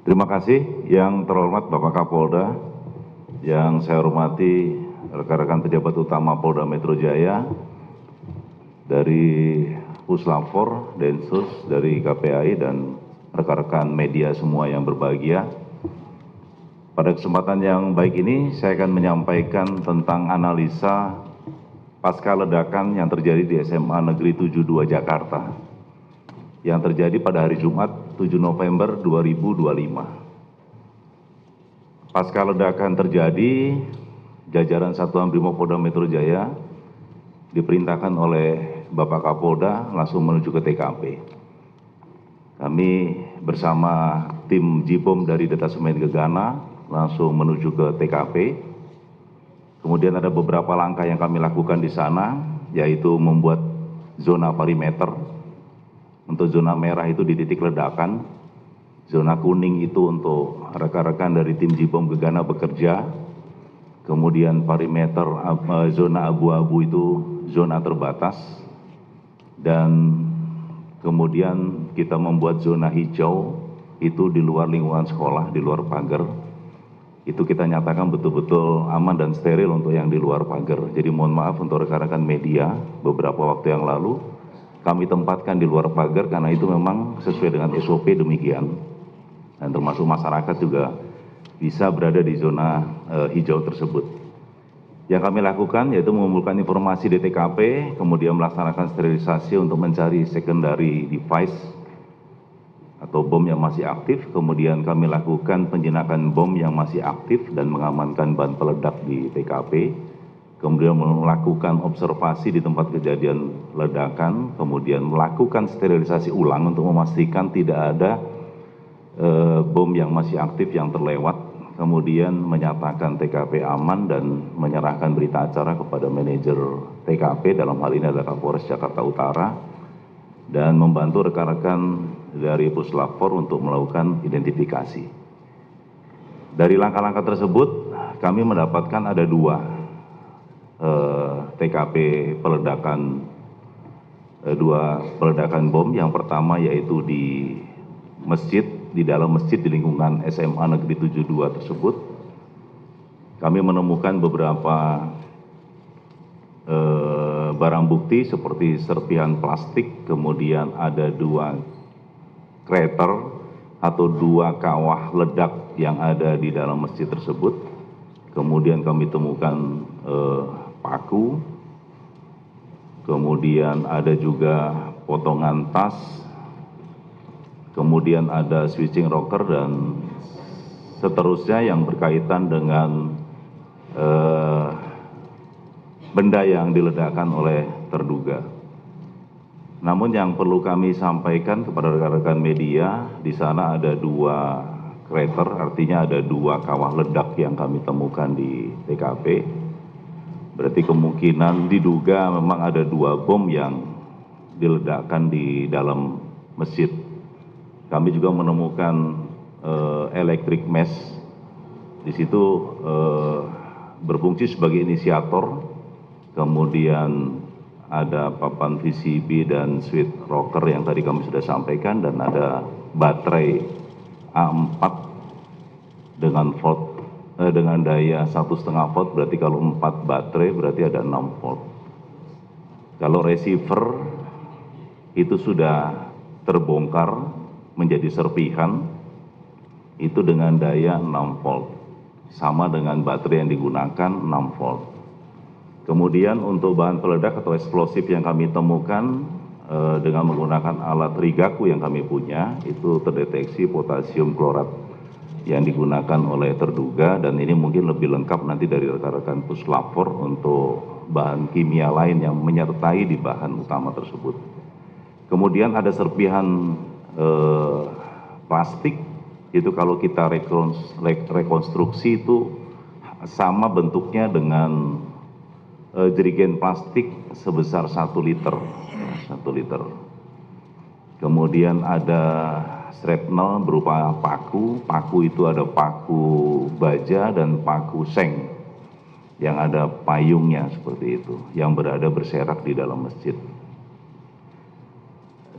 Terima kasih yang terhormat Bapak Kapolda, yang saya hormati rekan-rekan pejabat utama Polda Metro Jaya, dari Puslapfor, Densus, dari KPAI, dan rekan-rekan media semua yang berbahagia. Pada kesempatan yang baik ini, saya akan menyampaikan tentang analisa pasca ledakan yang terjadi di SMA Negeri 72 Jakarta, yang terjadi pada hari Jumat 7 November 2025. Pasca ledakan terjadi, jajaran Satuan Brimopolda Metro Jaya diperintahkan oleh Bapak Kapolda langsung menuju ke TKP. Kami bersama tim Jibom dari Detasemen Gegana langsung menuju ke TKP. Kemudian ada beberapa langkah yang kami lakukan di sana, yaitu membuat zona perimeter. Untuk zona merah itu di titik ledakan, zona kuning itu untuk rekan-rekan dari tim Jibom Gegana bekerja, kemudian perimeter zona abu-abu itu zona terbatas, dan kemudian kita membuat zona hijau itu di luar lingkungan sekolah, di luar pagar. Itu kita nyatakan betul-betul aman dan steril untuk yang di luar pagar. Jadi mohon maaf untuk rekan-rekan media, beberapa waktu yang lalu kami tempatkan di luar pagar karena itu memang sesuai dengan SOP demikian. Dan termasuk masyarakat juga bisa berada di zona hijau tersebut. Yang kami lakukan yaitu mengumpulkan informasi di TKP, kemudian melaksanakan sterilisasi untuk mencari secondary device atau bom yang masih aktif, kemudian kami lakukan penjinakan bom yang masih aktif dan mengamankan bahan peledak di TKP, kemudian melakukan observasi di tempat kejadian ledakan, kemudian melakukan sterilisasi ulang untuk memastikan tidak ada bom yang masih aktif yang terlewat, kemudian menyatakan TKP aman dan menyerahkan berita acara kepada manajer TKP, dalam hal ini adalah Kapolres Jakarta Utara, dan membantu rekan-rekan dari Puslapfor untuk melakukan identifikasi. Dari langkah-langkah tersebut, kami mendapatkan ada dua TKP peledakan, dua peledakan bom. Yang pertama yaitu di masjid, di dalam masjid di lingkungan SMA Negeri 72 tersebut. Kami menemukan beberapa barang bukti seperti serpihan plastik, kemudian ada dua krater atau dua kawah ledak yang ada di dalam masjid tersebut. Kemudian kami temukan paku, kemudian ada juga potongan tas, kemudian ada switching rocker dan seterusnya yang berkaitan dengan benda yang diledakkan oleh terduga. Namun yang perlu kami sampaikan kepada rekan-rekan media, di sana ada dua krater, artinya ada dua kawah ledak yang kami temukan di TKP. Berarti kemungkinan diduga memang ada dua bom yang diledakkan di dalam masjid. Kami juga menemukan electric mesh, di situ berfungsi sebagai inisiator, kemudian ada papan VCB dan switch rocker yang tadi kami sudah sampaikan, dan ada baterai A4 dengan volt dengan daya 1,5 volt, berarti kalau 4 baterai berarti ada 6 volt. Kalau receiver itu sudah terbongkar menjadi serpihan, itu dengan daya 6 volt, sama dengan baterai yang digunakan 6 volt. Kemudian untuk bahan peledak atau eksplosif yang kami temukan dengan menggunakan alat rigaku yang kami punya, itu terdeteksi potasium klorat yang digunakan oleh terduga, dan ini mungkin lebih lengkap nanti dari rekan-rekan Puslapfor untuk bahan kimia lain yang menyertai di bahan utama tersebut. Kemudian ada serpihan plastik, itu kalau kita rekonstruksi itu sama bentuknya dengan jerigen plastik sebesar 1 liter. Kemudian ada shrapnel berupa paku, paku itu ada paku baja dan paku seng yang ada payungnya seperti itu, yang berada berserak di dalam masjid.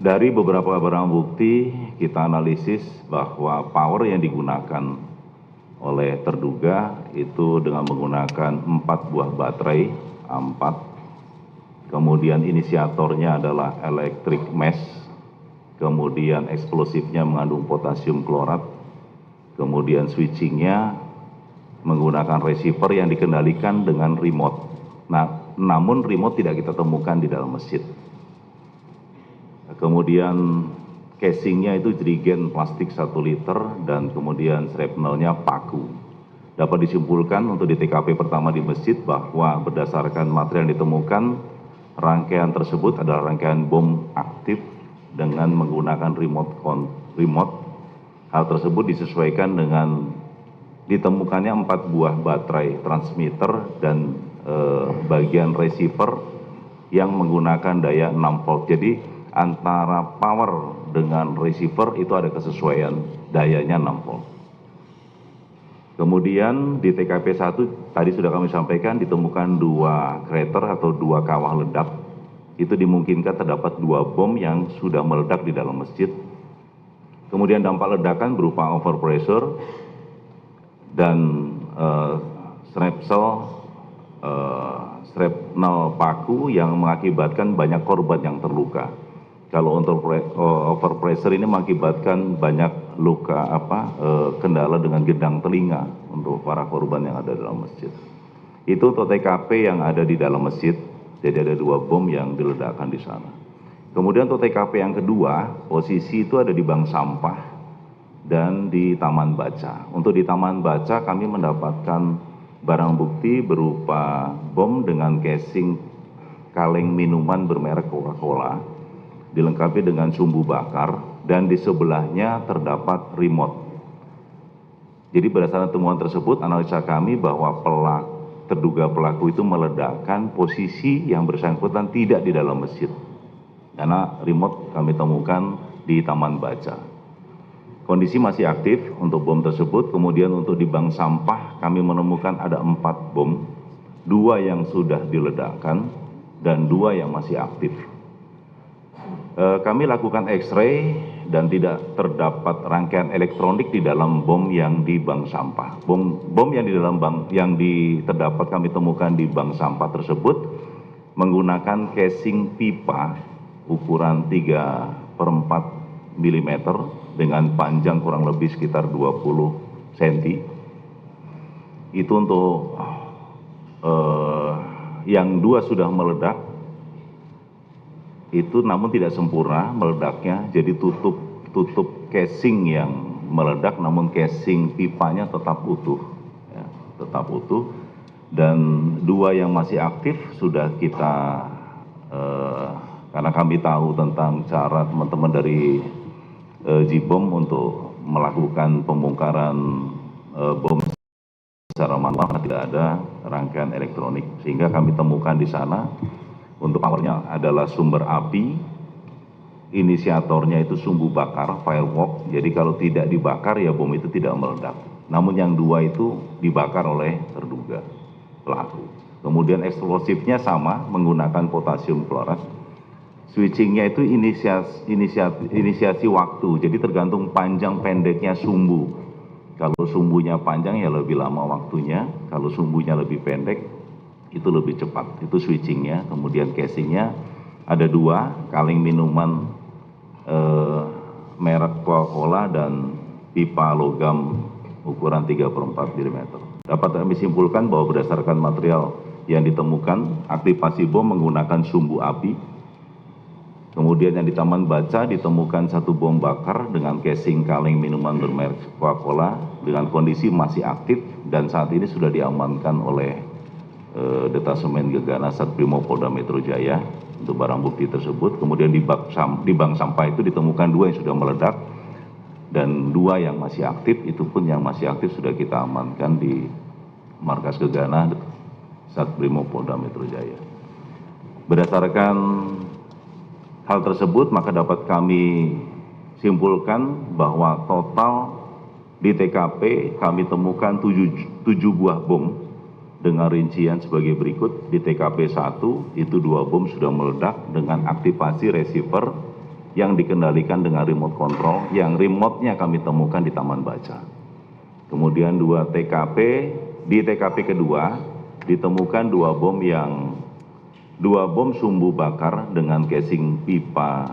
Dari beberapa barang bukti kita analisis bahwa power yang digunakan oleh terduga itu dengan menggunakan 4 buah baterai A4, kemudian inisiatornya adalah electric mesh, kemudian eksplosifnya mengandung potasium klorat, kemudian switchingnya menggunakan receiver yang dikendalikan dengan remote. Nah, namun remote tidak kita temukan di dalam masjid. Kemudian casingnya itu jerigen plastik 1 liter dan kemudian shrapnelnya paku. Dapat disimpulkan untuk di TKP pertama di masjid bahwa berdasarkan material yang ditemukan, rangkaian tersebut adalah rangkaian bom aktif dengan menggunakan remote. Hal tersebut disesuaikan dengan ditemukannya 4 buah baterai transmitter dan bagian receiver yang menggunakan daya 6 volt. Jadi antara power dengan receiver itu ada kesesuaian dayanya 6 volt. Kemudian di TKP 1 tadi sudah kami sampaikan ditemukan 2 krater atau 2 kawah ledak. Itu dimungkinkan terdapat 2 bom yang sudah meledak di dalam masjid. Kemudian dampak ledakan berupa overpressure dan shrapnel paku yang mengakibatkan banyak korban yang terluka. Kalau untuk overpressure ini mengakibatkan banyak luka kendala dengan gendang telinga untuk para korban yang ada dalam masjid. Itu untuk TKP yang ada di dalam masjid. Jadi ada 2 bom yang diledakkan di sana. Kemudian untuk TKP yang kedua, posisi itu ada di bank sampah dan di Taman Baca. Untuk di Taman Baca kami mendapatkan barang bukti berupa bom dengan casing kaleng minuman bermerek Coca-Cola, dilengkapi dengan sumbu bakar, dan di sebelahnya terdapat remote. Jadi berdasarkan temuan tersebut, analisa kami bahwa terduga pelaku itu meledakkan posisi yang bersangkutan tidak di dalam masjid. Karena remote kami temukan di Taman Baca. Kondisi masih aktif untuk bom tersebut. Kemudian untuk di bank sampah kami menemukan ada 4 bom, 2 yang sudah diledakkan dan 2 yang masih aktif. Kami lakukan X-ray dan tidak terdapat rangkaian elektronik di dalam bom yang di bank sampah. Bom yang di dalam bank yang terdapat kami temukan di bank sampah tersebut menggunakan casing pipa ukuran 3/4 mm dengan panjang kurang lebih sekitar 20 cm. Itu untuk yang 2 sudah meledak, itu namun tidak sempurna meledaknya, jadi tutup casing yang meledak, namun casing pipanya tetap utuh, ya, tetap utuh. Dan 2 yang masih aktif sudah kita, karena kami tahu tentang cara teman-teman dari Jibom untuk melakukan pembongkaran bom secara manual, tidak ada rangkaian elektronik, sehingga kami temukan di sana. Untuk powernya adalah sumber api, inisiatornya itu sumbu bakar, firework. Jadi kalau tidak dibakar ya bom itu tidak meledak. Namun yang 2 itu dibakar oleh terduga pelaku. Kemudian eksplosifnya sama, menggunakan potasium klorat. Switchingnya itu inisiasi waktu, jadi tergantung panjang pendeknya sumbu. Kalau sumbunya panjang ya lebih lama waktunya, kalau sumbunya lebih pendek itu lebih cepat. Itu switchingnya. Kemudian casingnya ada 2, kaleng minuman merek Coca-Cola dan pipa logam ukuran 3/4 mm. Dapat kami simpulkan bahwa berdasarkan material yang ditemukan, aktivasi bom menggunakan sumbu api. Kemudian yang di Taman Baca ditemukan 1 bom bakar dengan casing kaleng minuman bermerek Coca-Cola dengan kondisi masih aktif dan saat ini sudah diamankan oleh Detasemen Gegana Satbrimo Polda Metro Jaya untuk barang bukti tersebut. Kemudian di bank sampah itu ditemukan 2 yang sudah meledak dan 2 yang masih aktif. Itu pun yang masih aktif sudah kita amankan di markas Gegana Satbrimo Polda Metro Jaya. Berdasarkan hal tersebut maka dapat kami simpulkan bahwa total di TKP kami temukan 7 buah bom dengan rincian sebagai berikut. Di TKP 1 itu 2 bom sudah meledak dengan aktivasi receiver yang dikendalikan dengan remote control, yang remote-nya kami temukan di Taman Baca. Kemudian di TKP kedua ditemukan dua bom sumbu bakar dengan casing pipa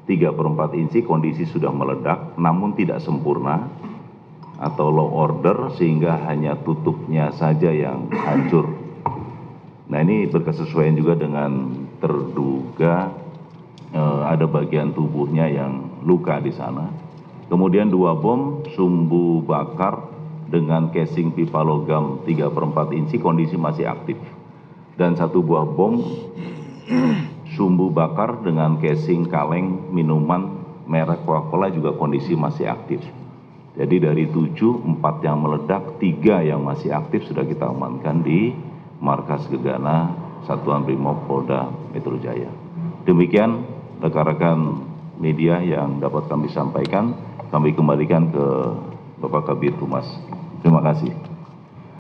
3/4 inci, kondisi sudah meledak namun tidak sempurna atau low order sehingga hanya tutupnya saja yang hancur. Nah, ini berkesesuaian juga dengan terduga ada bagian tubuhnya yang luka di sana. Kemudian 2 bom sumbu bakar dengan casing pipa logam 3/4 inci, kondisi masih aktif. Dan 1 buah bom sumbu bakar dengan casing kaleng minuman merek Coca-Cola juga kondisi masih aktif. Jadi dari 7, 4 yang meledak, 3 yang masih aktif sudah kita amankan di Markas Gegana Satuan Brimob Polda Metro Jaya. Demikian rekan-rekan media yang dapat kami sampaikan. Kami kembalikan ke Bapak Kabid Humas. Terima kasih.